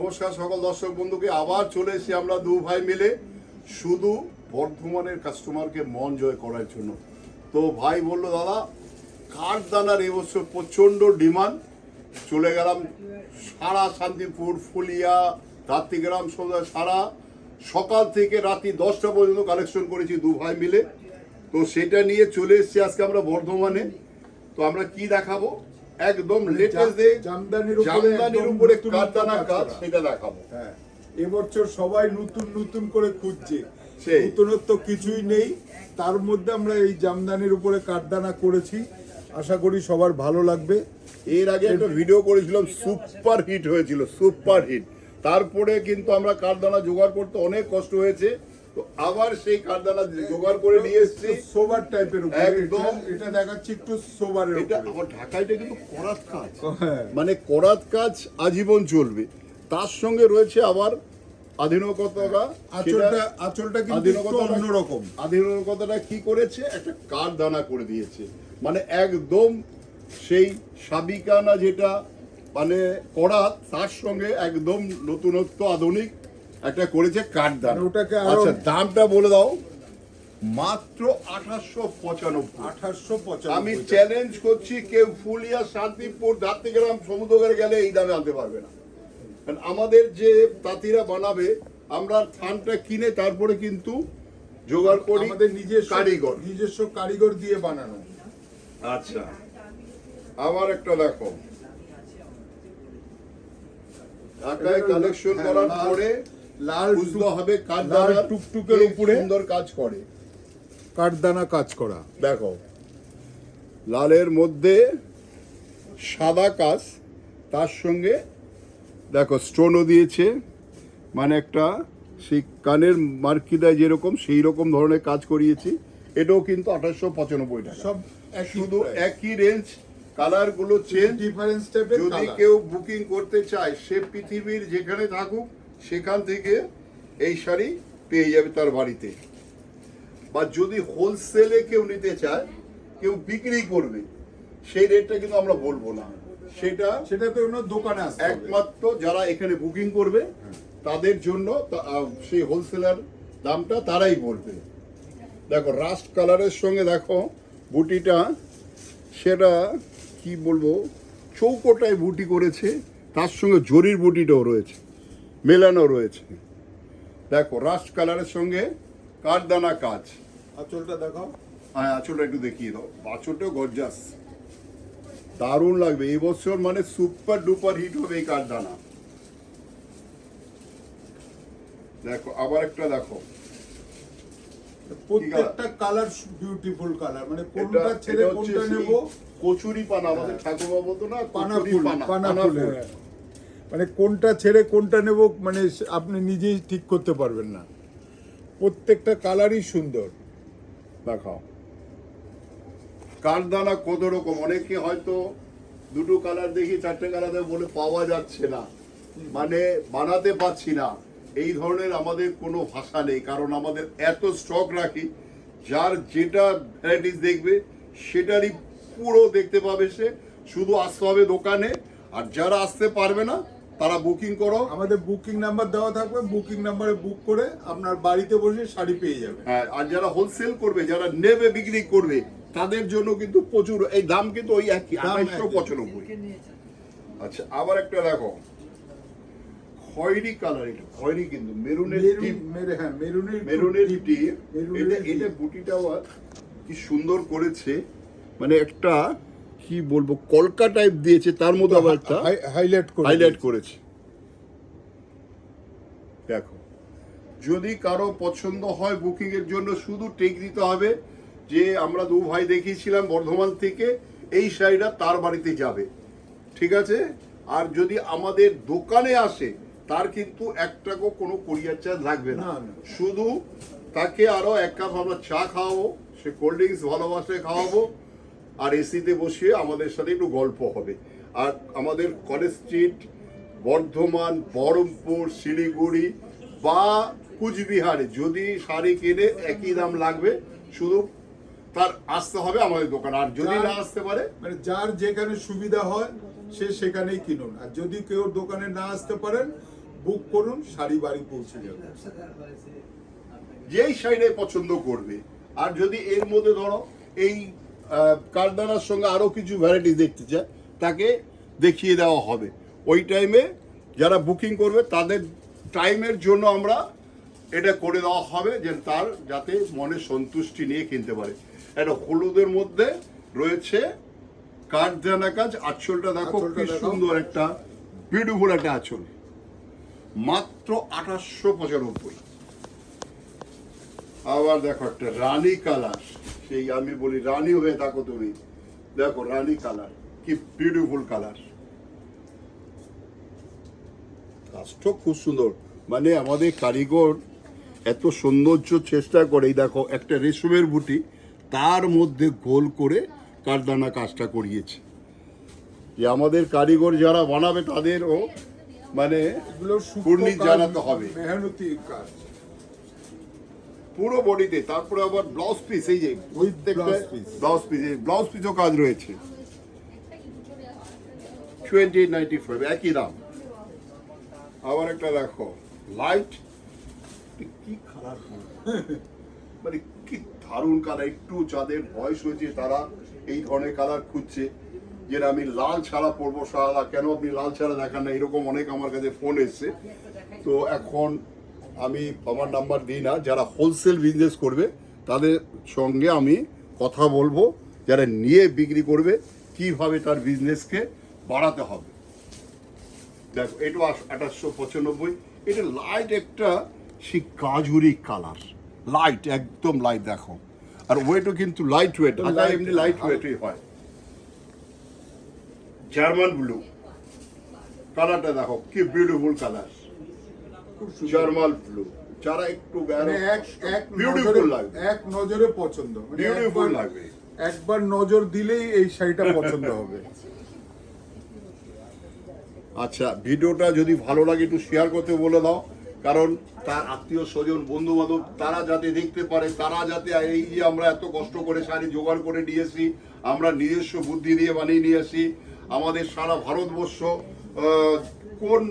নমস্কার সকল দর্শক বন্ধুকে, আবার চলে এসেছি আমরা দু ভাই মিলে শুধু বর্ধমানের কাস্টমারকে মন জয় করার জন্য। তো ভাই বললো দাদা কাঠদানার এবছর প্রচণ্ড ডিমান্ড, চলে গেলাম সারা শান্তিপুর, ফুলিয়া, রাত্রিগ্রাম, সারা সকাল থেকে রাত্রি 10টা পর্যন্ত কালেকশন করেছি দু ভাই মিলে। তো সেটা নিয়ে চলে এসেছি আজকে আমরা বর্ধমানে। তো আমরা কি দেখাবো, একদম লেটেস্ট জামদানির উপরে কাঠদানা কাজ, সেটা দেখাবো। হ্যাঁ, এবছর সবাই নতুন নতুন করে খুঁজছে, নতুনত্ব কিছুই নেই, তার মধ্যে আমরা এই জামদানির উপরে কাঠদানা করেছি। আশা করি সবার ভালো লাগবে। এর আগে একটা ভিডিও করেছিলাম, সুপার হিট হয়েছিল, সুপার হিট। তারপরে কিন্তু আমরা কাঠদানা জোগাড় করতে অনেক কষ্ট হয়েছে, তো আবার সেই কাঠদানা জোগাড় করে নিয়ে এসেছি সোবার টাইপের উপরে। একদম এটা দেখাচ্ছি একটু সোবারের এটা উপরে। আমার ঢাকাইটা কিন্তু করাত কাজ, হ্যাঁ। মানে করাত কাজ আজীবন চলবে। তার সঙ্গে রয়েছে আবার আধুনিকতা। আঁচলটা কিন্তু একটু অন্যরকম। আধুনিকতাটা কি করেছে, একটা কাঠদানা করে দিয়েছে, মানে একদম সেই সাবিকানা যেটা মানে করাত, তার সঙ্গে একদম নতুনত্ব আধুনিক একটা করেছে কাঠদানা। ওটাকে আচ্ছা দামটা বলে দাও। মাত্র 1895। 1895। আমি চ্যালেঞ্জ করছি, কেউ ফুলিয়া, শান্তিপুর, রাত্রিগ্রাম, সমুদ্রগড় গেলে এই দামে আনতে পারবে না। কারণ আমাদের যে তাঁতিরা বানাবে, আমরা থানটা কিনে তারপরে কিন্তু জোগাড় করি, আমাদের নিজস্ব কারিগর দিয়ে বানানো। আচ্ছা আবার একটা দেখো, ঢাকায় কালেকশন করার পরে লাল বুঝতে হবে কাঠদানা টুকটুকের উপরে সুন্দর কাজ করে, কাঠদানা কাজ করা। দেখো লালের মধ্যে সাদা কাজ, তার সঙ্গে দেখো স্টোনও দিয়েছে, মানে একটা সেই কানের মার্কি দেয় যেরকম, সেই রকম ধরনের কাজ করিয়েছি। এটাও কিন্তু 1895 টাকা। সব শুধু একই রেঞ্জ, কালারগুলো চেঞ্জ, ডিফারেন্স টাইপের। যদি কেউ বুকিং করতে চায়, সে পৃথিবীর যেখানে থাকুক সেখান থেকে এই শাড়ি পেয়ে যাবে তার বাড়িতে। বা যদি হোলসেলে কেউ নিতে চায়, কেউ বিক্রি করবে, সেই রেটটা কিন্তু আমরা বলবো না, সেটা তো অন্য দোকানে আসবে। একমাত্র যারা এখানে বুকিং করবে তাদের জন্য সেই হোলসেলার দামটা তারাই বলবে। দেখো রাস্ট কালারের সঙ্গে দেখো বুটিটা, সেটা কি বলবো, চৌকোটায় বুটি করেছে, তার সঙ্গে জরির বুটিটাও রয়েছে, মেলানো রয়েছে। দেখো রাস্ট কালারের সঙ্গে কাঠদানা কাজ। আঁচলটা দেখাও। হ্যাঁ আঁচলটা একটু দেখিয়ে দাও। আঁচলটাও গর্জাস, দারুণ লাগবে। এই বছর মানে সুপার ডুপার হিট হবে এই কাঠদানা। দেখো আবার একটা দেখো, প্রত্যেকটা কালার বিউটিফুল কালার, মানে কোনটা ছেড়ে কোনটা নেব। কচুরি পানা, আমাদের ঠাকুমা বলতো না, পানা ফুল। মানে কোনটা ছেড়ে কোনটা নেব, মানে আপনি নিজেই ঠিক করতে পারবেন না। প্রত্যেকটা কালারই সুন্দর। দেখাও কাঠদানা কত রকম, অনেকে হয়তো দুটো কালার দেখি, চারটে কালার বলে পাওয়া যাচ্ছে না, মানে বানাতে পারছি না, এই ধরনের আমাদের কোনো ভাষা নেই। কারণ আমাদের এত স্টক রাখি, যার যেটা ভ্যারাইটিস দেখবে সেটারই পুরো দেখতে পাবে। সে শুধু আসতে হবে দোকানে, আর যারা আসতে পারবে না তারা বুকিং করো। আমাদের বুকিং নাম্বার দেওয়া থাকবে, বুকিং নাম্বারে বুক করে আপনার বাড়িতে বসে শাড়ি পেয়ে যাবে। হ্যাঁ, আর যারা হোলসেল করবে, যারা নেবে বিক্রি করবে, তাদের জন্য কিন্তু প্রচুর, এই দাম কিন্তু ওই একই 1895। আচ্ছা আবার একটা দেখো খয়েরি কালার, এটা খয়েরি কিন্তু মেরুনের ডিপ, মেরুনের ডিপ। এটা বুটিটা কি সুন্দর করেছে, মানে একটা কি বলবো কলকা টাইপ দিয়েছে, তার মধ্যে আবার একটা হাইলাইট করেছে। দেখো যদি কারো পছন্দ হয় বুকিং এর জন্য শুধু টেক দিতে হবে যে আমরা দু ভাই দেখিয়েছিলাম বর্ধমান থেকে, এই শাড়িটা তার বাড়িতে যাবে, ঠিক আছে। আর যদি আমাদের দোকানে আসে, তার কিন্তু 1 টাকাও কোনো কুরিয়ার চার্জ লাগবে না। শুধু তাকে আরো 1 কাপ আমরা চা খাওয়াবো, সে কোল্ড ড্রিঙ্কস ভালোবাসে খাওয়াবো, আর এসিতে বসিয়ে আমাদের সাথে একটু গল্প হবে। আর আমাদের কলেজ স্ট্রিট, বর্ধমান, বহরমপুর, শিলিগুড়ি বা কুচবিহারে যদি শাড়ি কিনে একই দাম লাগবে, শুধু তার আসতে হবে আমাদের দোকান। আর যদি না আসতে পারে, মানে যার যেখানে সুবিধা হয় সে সেখানেই কিনুন। আর যদি কেউ দোকানে না আসতে পারেন, বুক করুন, শাড়ি বাড়ি পৌঁছে যাবে। যেই শাড়ি পছন্দ করবে। আর যদি এর মধ্যে ধরো এই কারদানার সঙ্গে আরো কিছু ভ্যারাইটি দেখতে চায়, তাকে দেখিয়ে দেওয়া হবে। ওই টাইমে যারা বুকিং করবে তাদের টাইমের জন্য আমরা এটা করে দেওয়া হবে, যে তার যাতে মনে সন্তুষ্টি নিয়ে কিনতে পারে। এটা হলুদের মধ্যে রয়েছে কাঠদানা কাজ। আঁচলটা দেখো কি সুন্দর, একটা বিউটিফুল একটা আঁচল, মাত্র 2895। আবার দেখো একটা রানী কালার, সেই আমি বলি রানী হয়ে থাকো তুমি, দেখো রানী কালার, কি বিউটিফুল কালার, কাজটা খুব সুন্দর। মানে আমাদের কারিগর এত সৌন্দর্য চেষ্টা করে, দেখো একটা রেশমের বুটি তার মধ্যে গোল করে কাঠদানা কাজটা করিয়েছে। যে আমাদের কারিগর যারা বানাবে তাদেরও মানে এগুলো কুর্নিশ জানাতে হবে, মেহনতি কাজ পুরো বডিতে। তারপরে আবার ব্লাউজ পিস, এই যে ব্লাউজ পিসও কাজ রয়েছে। 2095 একই দাম। আবার একটা দেখো লাইট, কি কালার, মানে কি দারুণ কালার। একটু যাদের বয়স হয়েছে তারা এই ধরনের কালার খুঁজছে, যে আমি লাল ছাড়া পরবো, সারা কেন আপনি লাল ছাড়া দেখান না, এরকম অনেক আমার কাছে ফোন এসছে। তো এখন আমি আমার নাম্বার দিই না, যারা হোলসেল বিজনেস করবে তাদের সঙ্গে আমি কথা বলবো, যারা নিয়ে বিক্রি করবে কিভাবে তার বিজনেসকে বাড়াতে হবে। দেখো এটা 2895। এটা লাইট একটা সেই কাজুরি কালার, লাইট একদম লাইট। দেখো আর ওয়েটও কিন্তু লাইট ওয়েট, এমনি লাইট ওয়েটই হয়। জার্মান ব্লু কালারটা দেখো কি বিউটিফুল কালার, জার্মান ব্লু। যারা একটু বিউটিফুল লাগবে, এক নজরে পছন্দ, বিউটিফুল লাগবে, একবার নজর দিলেই এই শাড়িটা পছন্দ হবে। আচ্ছা, ভিডিওটা যদি ভালো লাগে একটু শেয়ার করতে বলে দাও, কারণ তার আত্মীয় স্বজন বন্ধু বান্ধব তারা যাতে দেখতে পারে, তারা যাতে এই যে আমরা এত কষ্ট করে শাড়ি জোগাড় করে নিয়েছি, আমরা নিজস্ব বুদ্ধি দিয়ে বানিয়ে নিয়ে আসি, আমাদের সারা ভারতবর্ষ কোন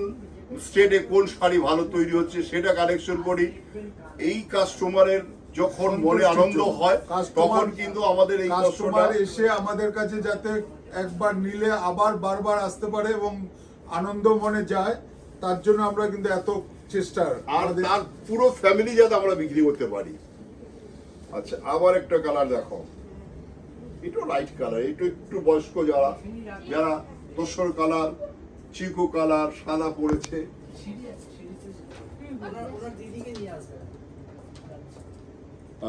স্টেটে কোন শাড়ি ভালো তৈরি হচ্ছে সেটা কালেকশন করি। এই কাস্টমারের যখন মনে আনন্দ হয় তখন কিন্তু আমাদের এই কাস্টমার এসে আমাদের কাছে যাতে একবার নিলে আবার বারবার আসতে পারে এবং আনন্দ মনে যায়, তার জন্য আমরা কিন্তু এত চেষ্টা, আর তার পুরো ফ্যামিলি যাতে আমরা বিক্রি করতে পারি। আচ্ছা, আবার একটা কালার দেখো, এটা লাইট কালার, এটা একটু বয়স্ক যারা যারা তোসর কালার, চিকু কালার, সাদা পড়েছে।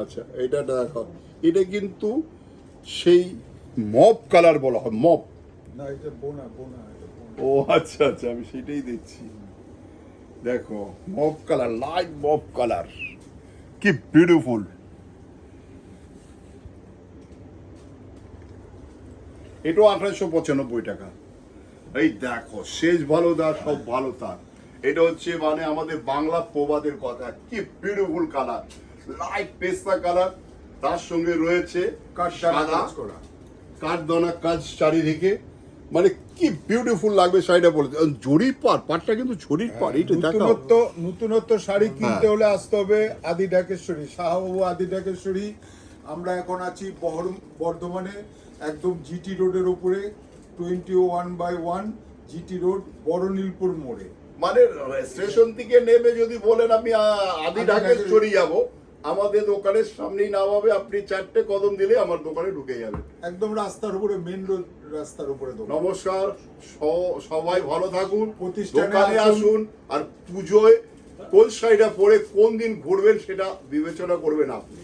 আচ্ছা, এটা দেখো, এটা কিন্তু সেই মপ কালার বলা হয়, মপ। না, এটা বোনা বোনা। ও আচ্ছা আচ্ছা, আমি সেটাই দেখছি। দেখো মপ কালার, লাইট মপ কালার, কি বিউটিফুল। এটাও 2895 টাকা। এই দেখো শেষ ভালো তার সব ভালো তার, এটা হচ্ছে মানে আমাদের বাংলা প্রবাদের কথা। কি বিউটিফুল কালার, লাইট পেস্তা কালার, তার সঙ্গে রয়েছে কাঠদানা কাজ চারিদিকে, মানে কি বিউটিফুল লাগবে শাড়িটা পরে। জরির পাটটা কিন্তু জরির পাট। এইটা নতুনত্ব শাড়ি কিনতে হলে আসতে হবে আদি ঢাকেশ্বরী, শাহবাবু আদি ঢাকেশ্বরী। আমরা এখন আছি বর্ধমানে একদম জিটি রোডের উপরে, 21/1 জিটি রোড, বড় নীলপুর মোড়ে। মানে স্টেশন থেকে নেমে যদি বলেন আমি আদি ঢাকেশ্বরী যাব, আমাদের দোকানের সামনেই নামাবে, আপনি 4টে কদম দিলে আমার দোকানে ঢুকে যাবেন, একদম রাস্তার উপরে, মেন রোড রাস্তার উপরে। নমস্কার, সবাই ভালো থাকুন, প্রতিষ্ঠানে দোকানে আসুন। আর পুজোয় কোন শাড়িটা পরে কোন দিন ঘুরবেন সেটা বিবেচনা করবেন আপনি।